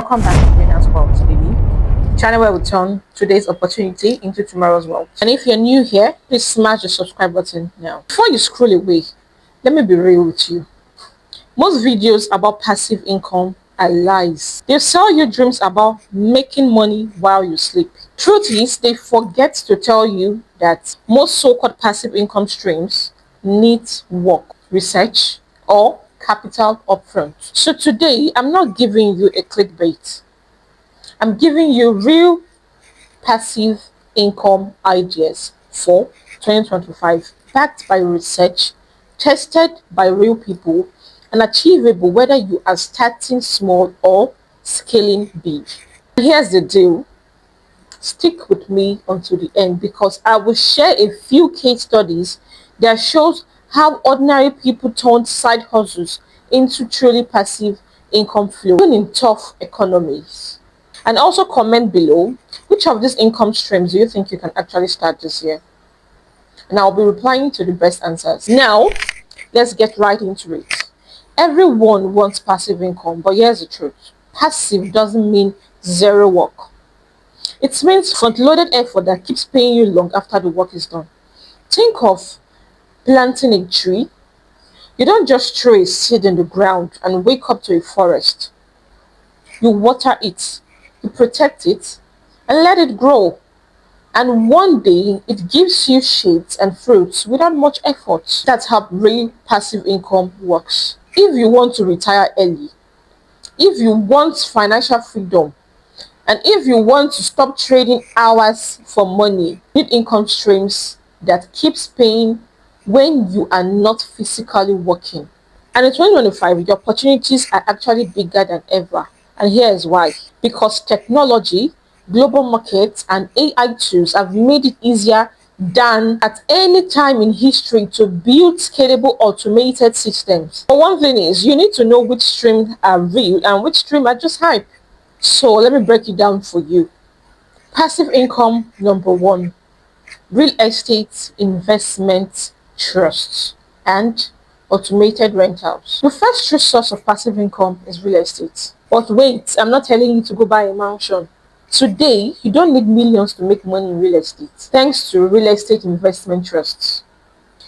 Welcome back to Winners Wealth TV, channel where we turn today's opportunity into tomorrow's wealth. And if you're new here, please smash the subscribe button now. Before you scroll away, let me be real with you. Most videos about passive income are lies. They sell you dreams about making money while you sleep. Truth is, they forget to tell you that most so-called passive income streams need work, research, or capital upfront. So today, I'm not giving you a clickbait. I'm giving you real passive income ideas for 2025, backed by research, tested by real people, and achievable whether you are starting small or scaling big. Here's the deal. Stick with me until the end because I will share a few case studies that shows how ordinary people turned side hustles into truly passive income flow even in tough economies. And also comment below which of these income streams do you think you can actually start this year, and I'll be replying to the best answers. Now let's get right into it. Everyone wants passive income, but here's the truth. Passive doesn't mean zero work. It means front-loaded effort that keeps paying you long after the work is done. Think of planting a tree. You don't just throw a seed in the ground and wake up to a forest. You water it, you protect it, and let it grow. And one day, it gives you shades and fruits without much effort. That's how real passive income works. If you want to retire early, if you want financial freedom, and if you want to stop trading hours for money, you need income streams that keeps paying when you are not physically working. And in 2025, the opportunities are actually bigger than ever. And here is why. Because technology, global markets, and AI tools have made it easier than at any time in history to build scalable automated systems. But one thing is, you need to know which streams are real and which streams are just hype. So let me break it down for you. Passive income number one, real estate investment trusts and automated rentals. The first true source of passive income is real estate. But wait, I'm not telling you to go buy a mansion. Today, you don't need millions to make money in real estate, thanks to real estate investment trusts.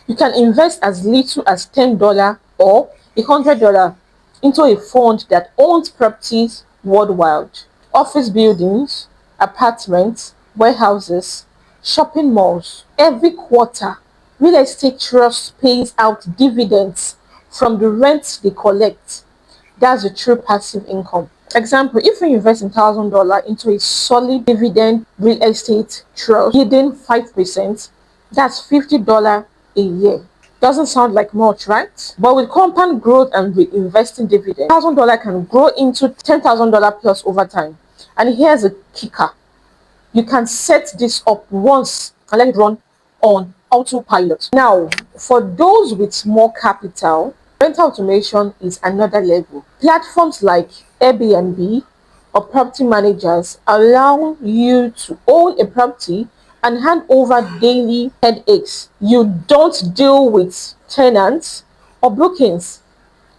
You can invest as little as $10 or $100 into a fund that owns properties worldwide, office buildings, apartments, warehouses, shopping malls. Every quarter, real estate trust pays out dividends from the rent they collect. That's a true passive income. Example, if you invest $1,000 into a solid dividend real estate trust yielding 5%, that's $50 a year. Doesn't sound like much, right? But with compound growth and reinvesting dividends, $1,000 can grow into $10,000 plus over time. And here's a kicker. You can set this up once and let it run on autopilot. Now, for those with small capital, rental automation is another level. Platforms like Airbnb or property managers allow you to own a property and hand over daily headaches. You don't deal with tenants or bookings.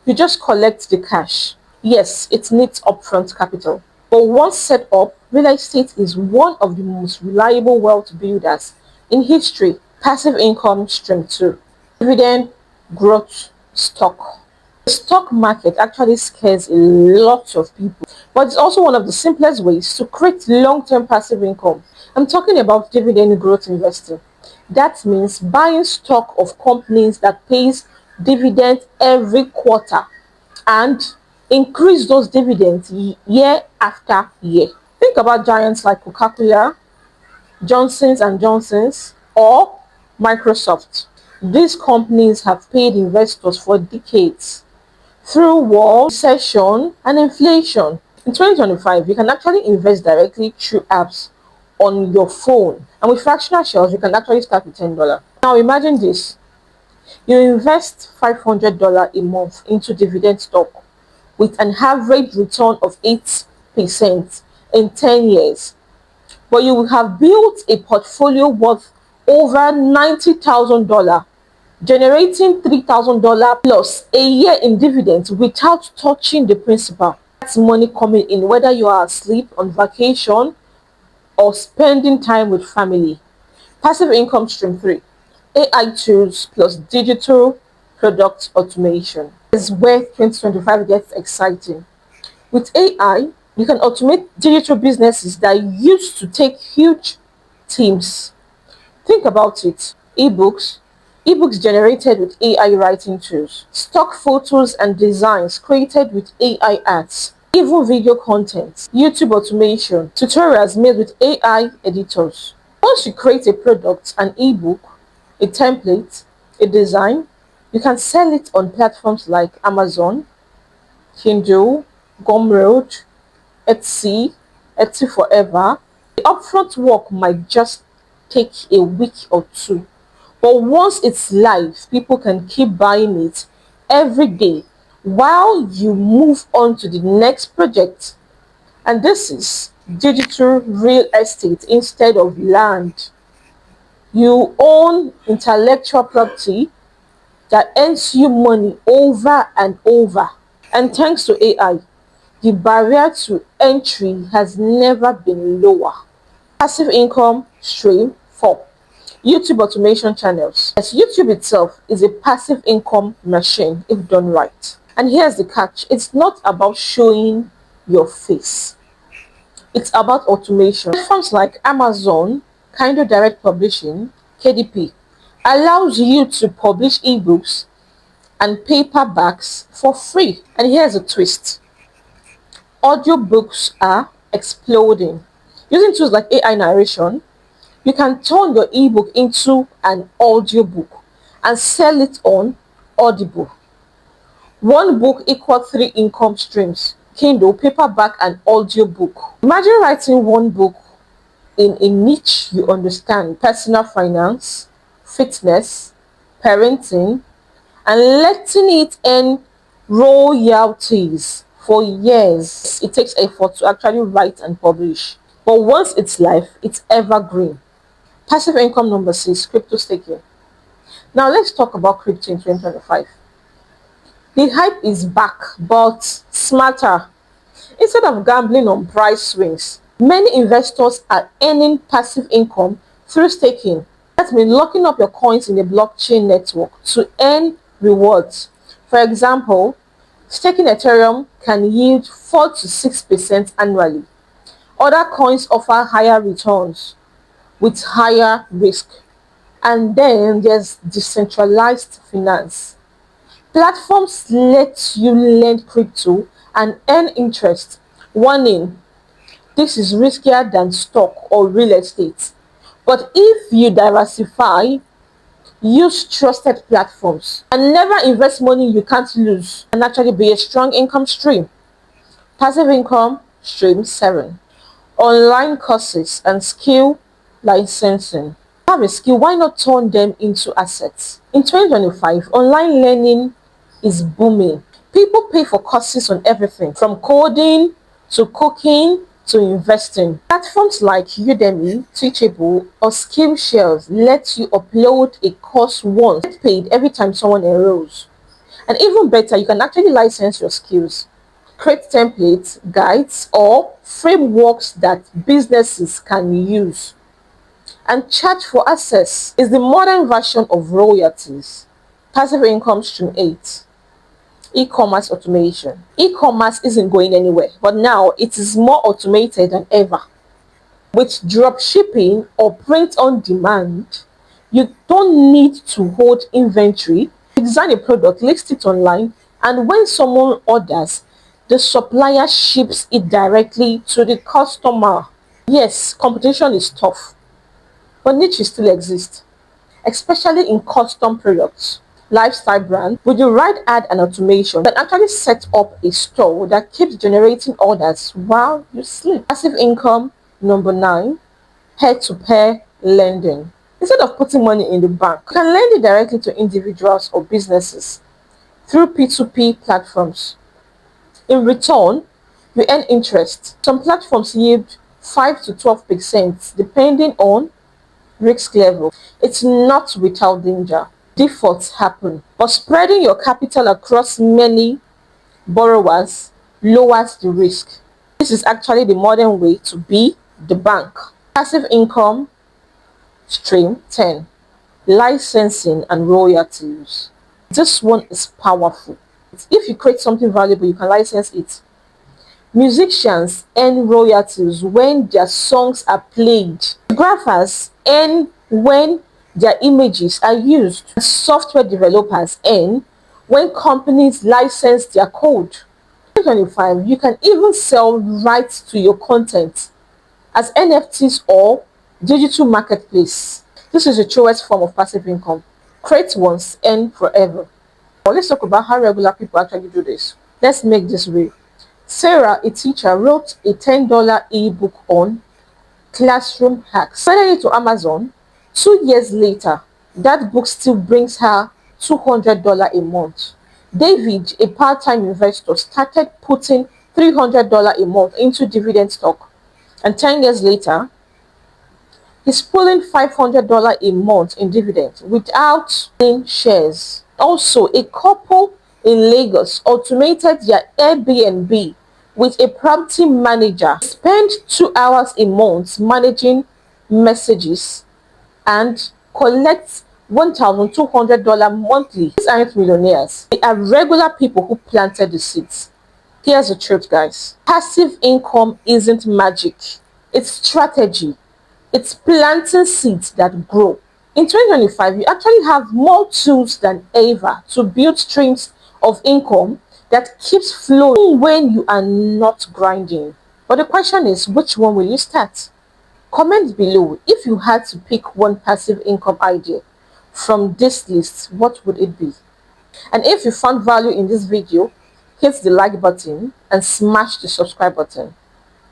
You just collect the cash. Yes, it needs upfront capital. But once set up, real estate is one of the most reliable wealth builders in history. Passive income stream 2. Dividend growth stock. The stock market actually scares a lot of people, but it's also one of the simplest ways to create long-term passive income. I'm talking about dividend growth investing. That means buying stock of companies that pays dividends every quarter and increase those dividends year after year. Think about giants like Coca-Cola, Johnson's and Johnson's, or Microsoft. These companies have paid investors for decades through war, recession, and inflation. In 2025, you can actually invest directly through apps on your phone, and with fractional shares, you can actually start with $10. Now imagine this. You invest $500 a month into dividend stock with an average return of 8% in 10 years. But you will have built a portfolio worth over $90,000, generating $3,000 plus a year in dividends without touching the principal. That's money coming in, whether you are asleep, on vacation, or spending time with family. Passive income stream 3. AI tools plus digital product automation. This is where 2025 gets exciting. With AI, you can automate digital businesses that used to take huge teams. Think about it. Ebooks generated with AI writing tools, stock photos and designs created with AI ads, even video content, YouTube automation, tutorials made with AI editors. Once you create a product, an ebook, a template, a design, you can sell it on platforms like Amazon, Kindle, Gumroad, Etsy, Etsy Forever. The upfront work might just take a week or two, but once it's live, people can keep buying it every day while you move on to the next project. And this is digital real estate instead of land. You own intellectual property that earns you money over and over. And thanks to AI, the barrier to entry has never been lower. Passive income stream 4. YouTube automation channels. Yes, YouTube itself is a passive income machine if done right. And here's the catch. It's not about showing your face. It's about automation. Platforms like Amazon, Kindle Direct Publishing, KDP, allows you to publish ebooks and paperbacks for free. And here's a twist. Audiobooks are exploding. Using tools like AI narration, you can turn your ebook into an audiobook and sell it on Audible. One book equals 3 income streams: Kindle, paperback, and audiobook. Imagine writing one book in a niche you understand: personal finance, fitness, parenting, and letting it earn royalties for years. It takes effort to actually write and publish, but once it's live, it's evergreen. Passive income number 6, crypto staking. Now let's talk about crypto in 2025. The hype is back, but smarter. Instead of gambling on price swings, many investors are earning passive income through staking. That means locking up your coins in a blockchain network to earn rewards. For example, staking Ethereum can yield 4 to 6% annually. Other coins offer higher returns with higher risk. And then there's decentralized finance. Platforms let you lend crypto and earn interest. Warning: this is riskier than stock or real estate. But if you diversify, use trusted platforms, and never invest money you can't lose, and actually be a strong income stream. Passive income stream 7. Online courses and skill licensing. Have a skill, why not turn them into assets? In 2025, online learning is booming. People pay for courses on everything from coding to cooking to investing. Platforms like Udemy, Teachable, or Skillshare let you upload a course once, get paid every time someone enrolls. And even better, you can actually license your skills, create templates, guides, or frameworks that businesses can use, and charge for access. Is the modern version of royalties. Passive income stream 8. E-commerce automation. E-commerce isn't going anywhere, but now it is more automated than ever. With drop shipping or print on demand, you don't need to hold inventory. Design a product, list it online, and when someone orders, the supplier ships it directly to the customer. Yes, competition is tough, but niches still exist, especially in custom products. Lifestyle brand, with the right ad and automation, you can actually set up a store that keeps generating orders while you sleep. Passive income number 9, peer-to-peer lending. Instead of putting money in the bank, you can lend it directly to individuals or businesses through P2P platforms. In return, you earn interest. Some platforms yield 5 to 12% depending on risk level. It's not without danger. Defaults happen, but spreading your capital across many borrowers lowers the risk. This is actually the modern way to be the bank. Passive income stream 10. Licensing and royalties. This one is powerful. If you create something valuable, you can license it. Musicians earn royalties when their songs are played. Photographers earn when their images are used. Software developers earn when companies license their code. In 2025, you can even sell rights to your content as NFTs or digital marketplace. This is the truest form of passive income. Create once, earn forever. Well, let's talk about how regular people actually do this. Let's make this real. Sarah, a teacher, wrote a $10 ebook on classroom hacks. Selling it to Amazon. 2 years later, that book still brings her $200 a month. David, a part-time investor, started putting $300 a month into dividend stock, and 10 years later, he's pulling $500 a month in dividends without owning shares. Also, a couple in Lagos automated their Airbnb with a property manager. Spend 2 hours a month managing messages and collect $1,200 monthly. These aren't millionaires. They are regular people who planted the seeds. Here's the truth, guys. Passive income isn't magic. It's strategy. It's planting seeds that grow. In 2025, you actually have more tools than ever to build streams of income that keeps flowing when you are not grinding. But the question is, which one will you start? Comment below if you had to pick one passive income idea from this list, what would it be? And if you found value in this video, hit the like button and smash the subscribe button.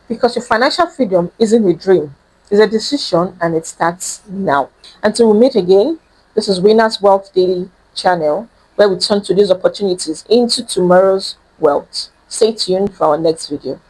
Because your financial freedom isn't a dream, it's a decision, and it starts now. Until we meet again, this is Winners Wealth Daily channel, where we turn today's opportunities into tomorrow's wealth. Stay tuned for our next video.